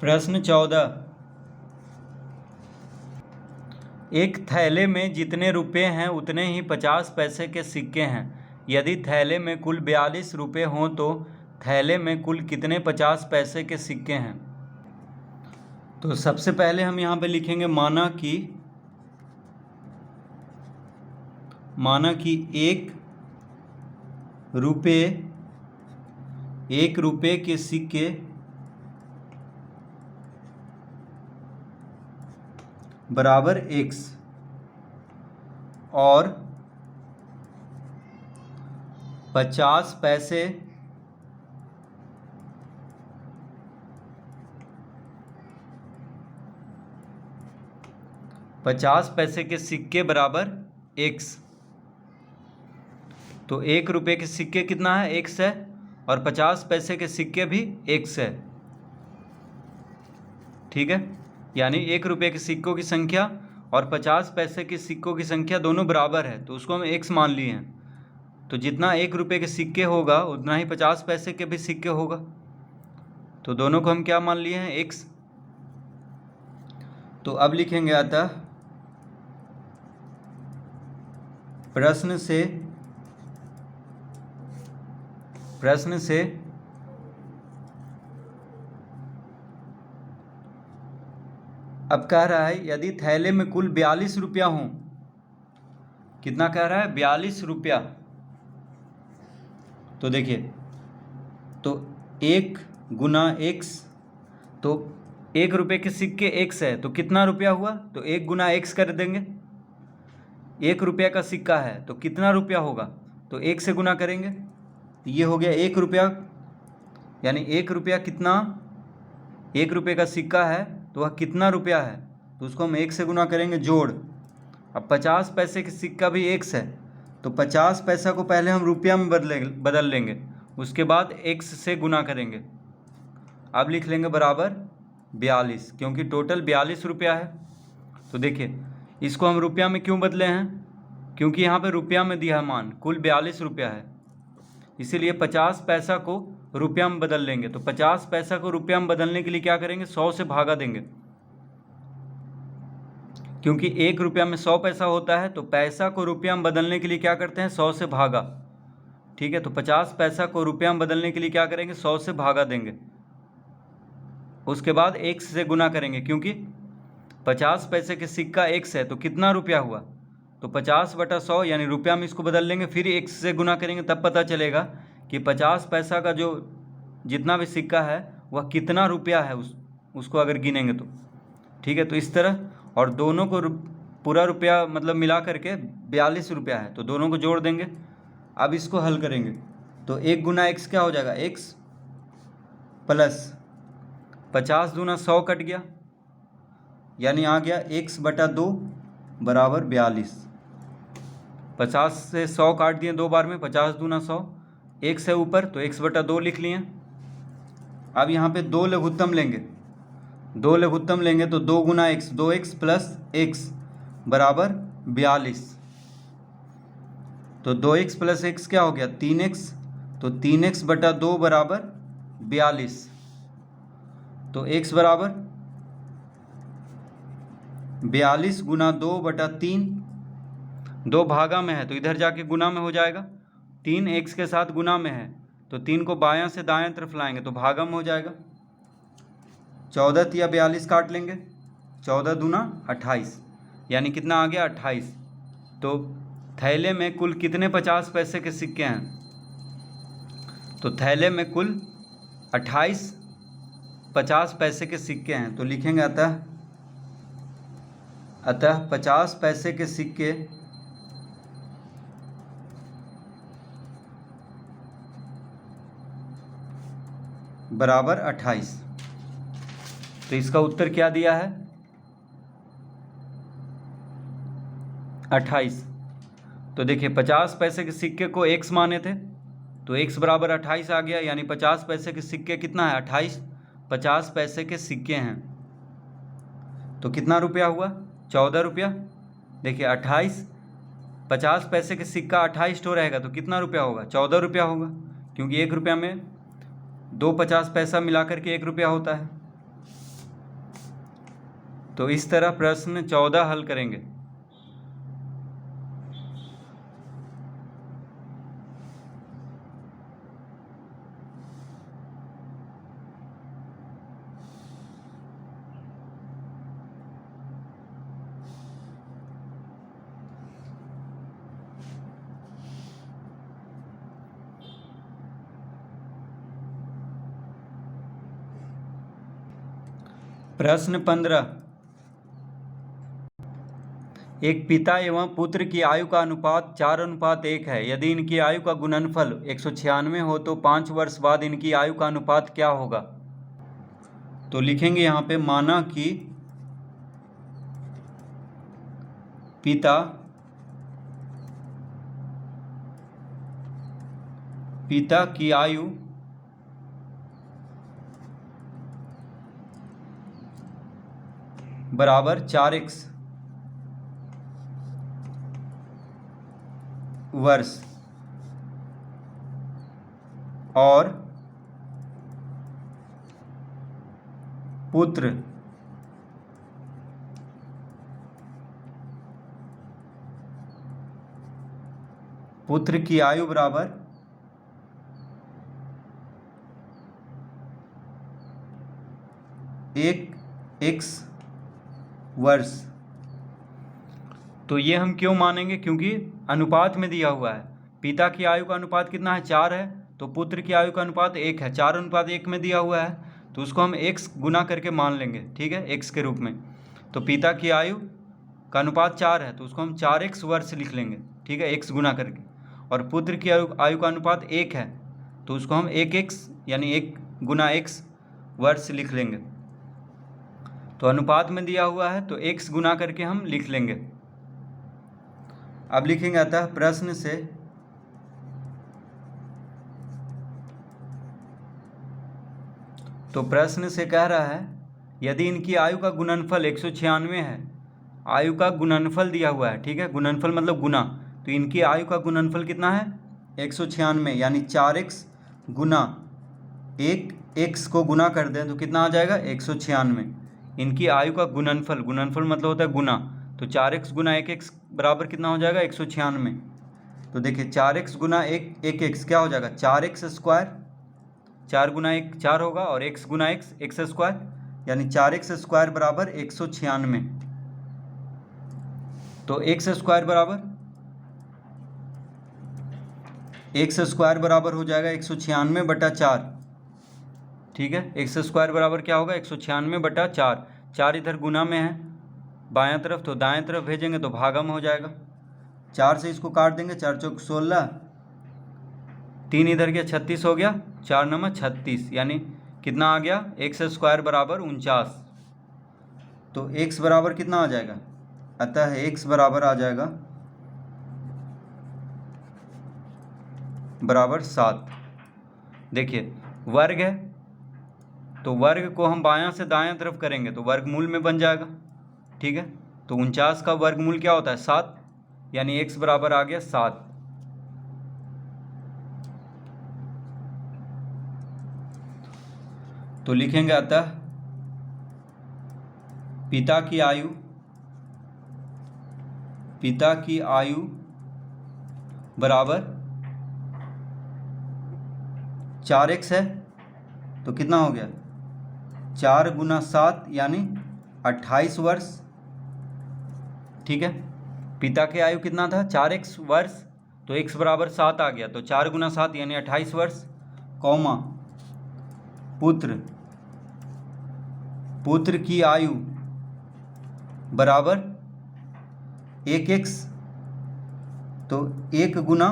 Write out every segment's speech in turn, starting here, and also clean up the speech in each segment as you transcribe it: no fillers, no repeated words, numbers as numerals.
प्रश्न 14। एक थैले में जितने रुपए हैं उतने ही 50 पैसे के सिक्के हैं। यदि थैले में कुल 42 रुपए हों तो थैले में कुल कितने 50 पैसे के सिक्के हैं। तो सबसे पहले हम यहाँ पे लिखेंगे माना कि एक रुपए के सिक्के बराबर x और 50 पैसे के सिक्के बराबर x। तो 1 रुपये के सिक्के कितना है, x है, और 50 पैसे के सिक्के भी x है। ठीक है, यानी 1 रुपये के सिक्कों की संख्या और 50 पैसे के सिक्कों की संख्या दोनों बराबर है, तो उसको हम x मान लिए हैं। तो जितना 1 रुपये के सिक्के होगा उतना ही 50 पैसे के भी सिक्के होगा, तो दोनों को हम क्या मान लिए हैं, x। तो अब लिखेंगे अतः प्रश्न से अब कह रहा है यदि थैले में कुल 42 रुपया हो। कितना कह रहा है, 42 रुपया। तो देखिए, तो 1 गुना x, तो 1 रुपये के सिक्के x है, तो कितना रुपया हुआ, तो 1 गुना x कर देंगे। 1 रुपया का सिक्का है तो कितना रुपया होगा, तो 1 से गुना करेंगे। ये हो गया 1 रुपया, यानी 1 रुपया कितना, 1 रुपये का सिक्का है तो वह कितना रुपया है, तो उसको हम 1 से गुना करेंगे, जोड़। अब 50 पैसे का सिक्का भी x है, तो 50 पैसा को पहले हम रुपया में बदल लेंगे, उसके बाद x से गुना करेंगे। अब लिख लेंगे बराबर 42, क्योंकि टोटल 42 रुपया है। तो देखिए, इसको हम रुपया में क्यों बदले हैं, क्योंकि यहाँ पे रुपया में दिया मान, कुल 42 रुपया है, इसीलिए 50 पैसा को रुपया में बदल लेंगे। तो 50 पैसा को रुपया में बदलने के लिए क्या करेंगे, 100 से भागा देंगे, क्योंकि 1 रुपया में 100 पैसा होता है। तो पैसा को रुपया में बदलने के लिए क्या करते हैं, 100 से भागा। ठीक है, तो 50 पैसा को रुपया में बदलने के लिए क्या करेंगे, 100 से भागा देंगे, उसके बाद x से गुना करेंगे, क्योंकि 50 पैसे के सिक्का x है, तो कितना रुपया हुआ, तो 50/100, यानी रुपया में इसको बदल लेंगे, फिर x से गुना करेंगे, तब पता चलेगा कि 50 पैसा का जो जितना भी सिक्का है वह कितना रुपया है, उसको अगर गिनेंगे तो। ठीक है, तो इस तरह, और दोनों को पूरा रुपया मतलब मिला करके 42 रुपया है, तो दोनों को जोड़ देंगे। अब इसको हल करेंगे तो 1 गुना x क्या हो जाएगा, x प्लस 50 दूना 100 कट गया, यानी आ गया x/2 बराबर 42। 50 से 100 काट दिए 2 बार में, 50 दूना 100, 1 से ऊपर तो x/2 लिख लिए। अब यहाँ पे 2 लघुत्तम लेंगे, 2 लघुत्तम लेंगे तो 2 गुना x, 2x प्लस x बराबर 42। तो 2x प्लस x क्या हो गया, 3x, तो 3x/2 बराबर 42। तो x बराबर 42 गुना 2/3, 2 भागा में है तो इधर जाके गुना में हो जाएगा, 3 x के साथ गुना में है तो 3 को बायां से दाएं तरफ लाएंगे तो भागा में हो जाएगा। 14 या 42 काट लेंगे, 14 दूना 28, यानी कितना आ गया, 28। तो थैले में कुल कितने 50 पैसे के सिक्के हैं, तो थैले में कुल 28 50 पैसे के सिक्के हैं। तो लिखेंगे अतः 50 पैसे के सिक्के बराबर 28। तो इसका उत्तर क्या दिया है, 28। तो देखिए 50 पैसे के सिक्के को x माने थे तो x बराबर 28 आ गया, यानी 50 पैसे के सिक्के कितना है, 28। 50 पैसे के सिक्के हैं तो कितना रुपया हुआ, 14 रुपया। देखिए 28, 50 पैसे के सिक्का 28 तो रहेगा तो कितना रुपया होगा, 14 रुपया होगा, क्योंकि 1 रुपया में 2 50 पैसा मिला करके 1 रुपया होता है। तो इस तरह प्रश्न 14 हल करेंगे। प्रश्न 15, एक पिता एवं पुत्र की आयु का अनुपात 4:1 है। यदि इनकी आयु का गुणनफल 196 हो तो 5 वर्ष बाद इनकी आयु का अनुपात क्या होगा? तो लिखेंगे यहाँ पे, माना कि पिता की आयु बराबर 4x वर्ष और पुत्र की आयु बराबर 1x वर्ष। तो ये हम क्यों मानेंगे? क्योंकि अनुपात में दिया हुआ है। पिता की आयु का अनुपात कितना है? 4 है। तो पुत्र की आयु का अनुपात 1 है। 4:1 में दिया हुआ है, तो उसको हम x गुना करके मान लेंगे, ठीक है, x के रूप में। तो पिता की आयु का अनुपात 4 है, तो उसको हम 4x वर्ष लिख लेंगे, ठीक है, x गुना करके। और पुत्र की आयु का अनुपात 1 है, तो उसको हम 1x यानी 1 गुना x वर्ष लिख लेंगे। तो अनुपात में दिया हुआ है, तो x गुना करके हम लिख लेंगे। अब लिखेंगे, अतः प्रश्न से कह रहा है, यदि इनकी आयु का गुणनफल 196 है, आयु का गुणनफल दिया हुआ है, ठीक है, गुणनफल मतलब गुना, तो इनकी आयु का गुणनफल कितना है? 196, यानी 4x गुना 1x को गुना कर दें तो कितना आ जाएगा? 196। इनकी आयु का गुणनफल मतलब होता है गुना, तो 4x गुना 1x बराबर कितना हो जाएगा? 196। तो देखिए 4x गुना 1x क्या हो जाएगा? 4x स्क्वायर, 4 गुना 1 4 होगा, और x गुना x स्क्वायर, यानी 4x स्क्वायर बराबर 196। तो x स्क्वायर बराबर हो जाएगा 196/4, ठीक है। x स्क्वायर बराबर क्या होगा? 196/4। 4 इधर गुना में है बायां तरफ, तो दाएं तरफ भेजेंगे तो भागा में हो जाएगा। 4 से इसको काट देंगे, 4 चौक 16, 3 इधर गया 36 हो गया, 4 9 36, यानी कितना आ गया? x स्क्वायर बराबर 49। तो x बराबर कितना आ जाएगा? अतः x बराबर आ जाएगा बराबर 7। देखिए वर्ग है, तो वर्ग को हम बायां से दायां तरफ करेंगे तो वर्गमूल में बन जाएगा, ठीक है। तो 49 का वर्गमूल क्या होता है? 7, यानी x बराबर आ गया 7। तो लिखेंगे, अतः पिता की आयु बराबर 4x है, तो कितना हो गया? 4 गुना 7 यानी 28 वर्ष, ठीक है। पिता की आयु कितना था? 4x वर्ष, तो x बराबर 7 आ गया, तो 4 गुना 7 यानी 28 वर्ष, कौमा पुत्र की आयु बराबर 1x, तो 1 गुना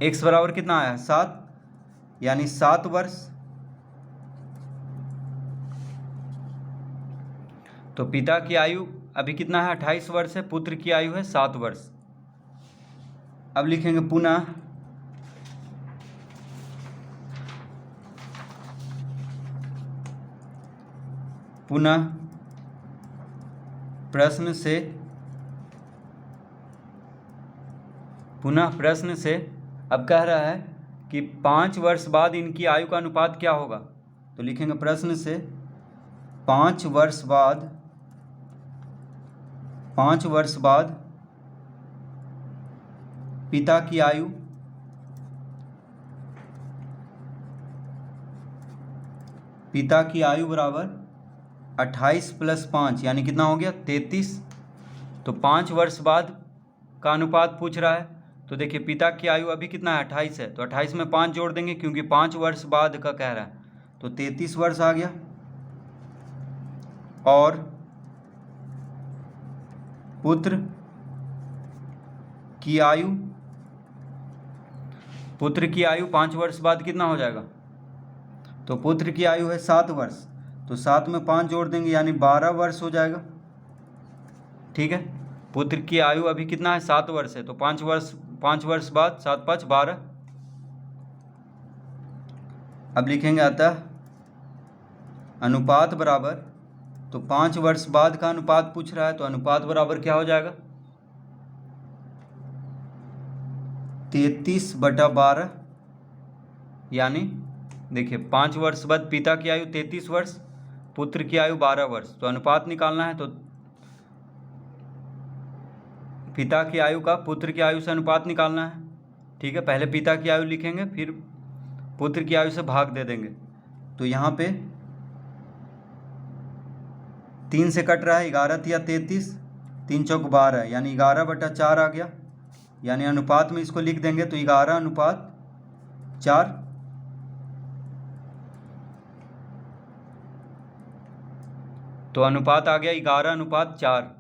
x बराबर कितना आया? 7, यानी 7 वर्ष। तो पिता की आयु अभी कितना है? 28 वर्ष है, पुत्र की आयु है 7 वर्ष। अब लिखेंगे पुनः प्रश्न से अब कह रहा है कि 5 वर्ष बाद इनकी आयु का अनुपात क्या होगा? तो लिखेंगे प्रश्न से 5 वर्ष बाद 5 वर्ष बाद पिता की आयु बराबर 28 + 5 यानी कितना हो गया 33। तो 5 वर्ष बाद का अनुपात पूछ रहा है। तो देखिए पिता की आयु अभी कितना है 28 है, तो 28 में 5 जोड़ देंगे क्योंकि 5 वर्ष बाद का कह रहा है, तो 33 वर्ष आ गया। और पुत्र की आयु 5 वर्ष बाद कितना हो जाएगा, तो पुत्र की आयु है 7 वर्ष, तो 7 में 5 जोड़ देंगे यानी 12 वर्ष हो जाएगा। ठीक है, पुत्र की आयु अभी कितना है 7 वर्ष है, तो 5 वर्ष बाद 7 × 5 = 12। अब लिखेंगे अतः अनुपात बराबर, तो 5 वर्ष बाद का अनुपात पूछ रहा है, तो अनुपात बराबर क्या हो जाएगा 33/12। यानी देखिए 5 वर्ष बाद पिता की आयु 33 वर्ष, पुत्र की आयु 12 वर्ष, तो अनुपात निकालना है तो पिता की आयु का पुत्र की आयु से अनुपात निकालना है। ठीक है, पहले पिता की आयु लिखेंगे फिर पुत्र की आयु से भाग दे देंगे। तो यहाँ पे 3 से कट रहा है, 11 × 33, 3 × 4 = 12 यानी 11/4 आ गया। यानी अनुपात में इसको लिख देंगे तो 11:4। तो अनुपात आ गया 11:4।